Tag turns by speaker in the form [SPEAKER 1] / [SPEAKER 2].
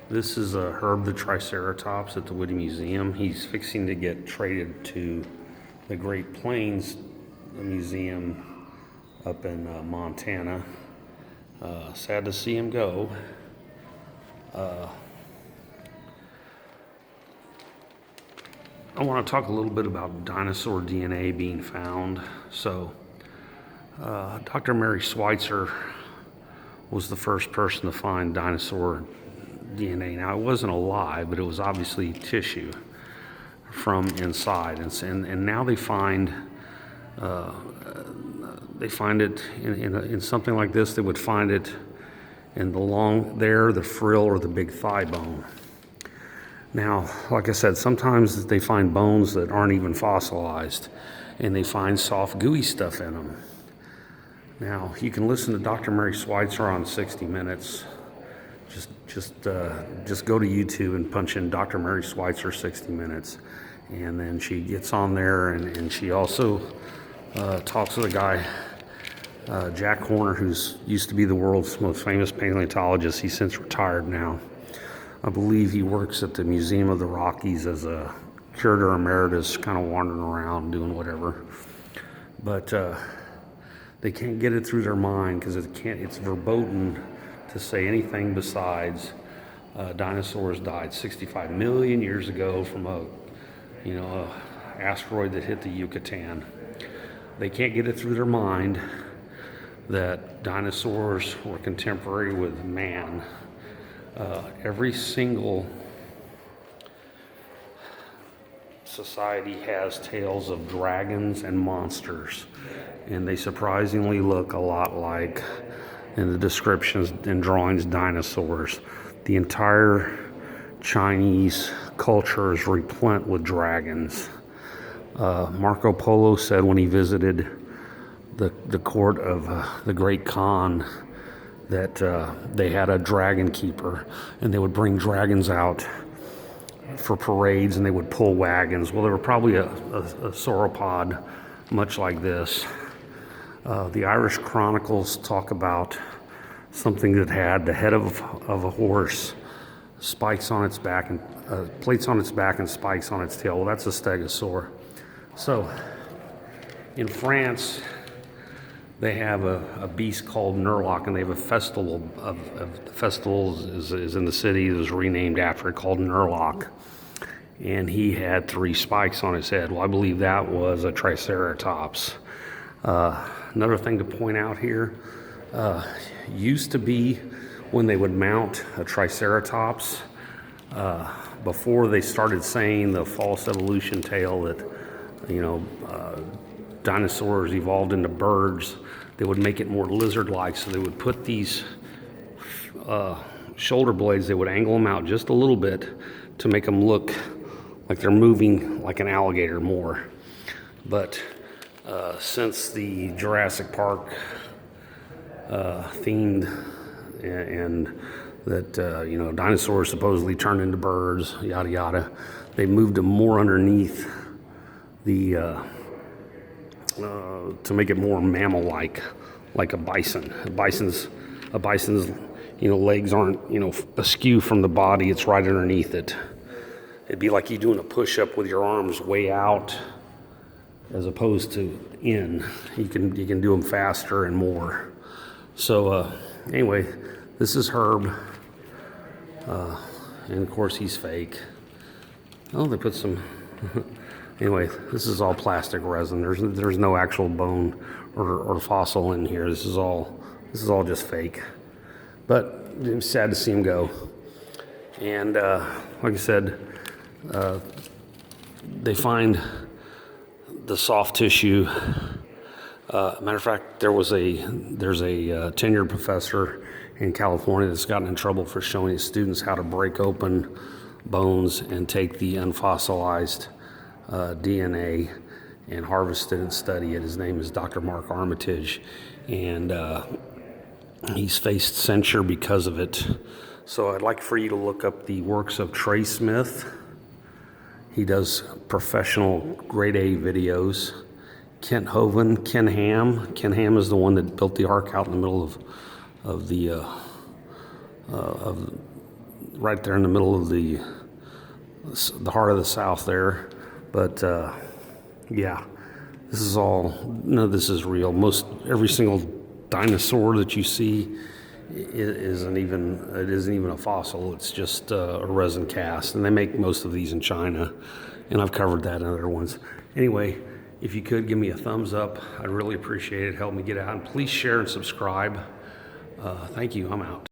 [SPEAKER 1] This is Herb the Triceratops at the Woody Museum. He's fixing to get traded to the Great Plains Museum up in Montana. Sad to see him go. I want to talk a little bit about dinosaur DNA being found. So, Dr. Mary Schweitzer was the first person to find dinosaur DNA. Now, it wasn't alive, but it was obviously tissue from inside, and now they find it in something like this. They would find it in the frill or the big thigh bone. Now, like I said, sometimes they find bones that aren't even fossilized, and they find soft, gooey stuff in them. Now, you can listen to Dr. Mary Schweitzer on 60 Minutes. Just go to YouTube and punch in Dr. Mary Schweitzer 60 Minutes, and then she gets on there, and she also talks to the guy, Jack Horner, who's used to be the world's most famous paleontologist. He's since retired now. I believe he works at the Museum of the Rockies as a curator emeritus, kind of wandering around doing whatever. But they can't get it through their mind because it's verboten to say anything besides dinosaurs died 65 million years ago from a asteroid that hit the Yucatan. They can't get it through their mind that dinosaurs were contemporary with man. Every single society has tales of dragons and monsters, and they surprisingly look a lot like, in the descriptions and drawings, dinosaurs. The entire Chinese culture is replete with dragons. Marco Polo said when he visited the court of the Great Khan that they had a dragon keeper, and they would bring dragons out for parades, and they would pull wagons. Well, they were probably a sauropod much like this. The Irish Chronicles talk about something that had the head of a horse, spikes on its back, and plates on its back and spikes on its tail. Well, that's a stegosaur. So, in France, they have a beast called Nurlock, and they have a festival is in the city. It was renamed after it, called Nurlock. And he had 3 spikes on his head. Well, I believe that was a Triceratops. Another thing to point out here, used to be when they would mount a Triceratops, before they started saying the false evolution tale that, dinosaurs evolved into birds, they would make it more lizard-like. So they would put these shoulder blades, they would angle them out just a little bit to make them look like they're moving like an alligator more. But since the Jurassic Park themed and that dinosaurs supposedly turned into birds, yada yada, they moved them more underneath the to make it more mammal-like, like a bison. A bison's legs aren't askew from the body; it's right underneath it. It'd be like you doing a push-up with your arms way out, as opposed to in. You can do them faster and more. So anyway, this is Herb, and of course he's fake. Oh, they put some. Anyway, this is all plastic resin. There's no actual bone or fossil in here. This is all just fake. But it's sad to see him go. And like I said, they find the soft tissue. Matter of fact, there's a tenured professor in California that's gotten in trouble for showing his students how to break open bones and take the unfossilized DNA and harvest it and study it. His name is Dr. Mark Armitage, and he's faced censure because of it. So I'd like for you to look up the works of Trey Smith. He does professional grade A videos. Kent Hovind, Ken Ham. Ken Ham is the one that built the ark out in the middle of right there in the middle of the heart of the South there. But yeah, this is all, none of this is real. Every single dinosaur that you see isn't even a fossil. It's just a resin cast, and they make most of these in China, and I've covered that in other ones. Anyway, if you could give me a thumbs up, I'd really appreciate it. Help me get out, and please share and subscribe. Thank you. I'm out.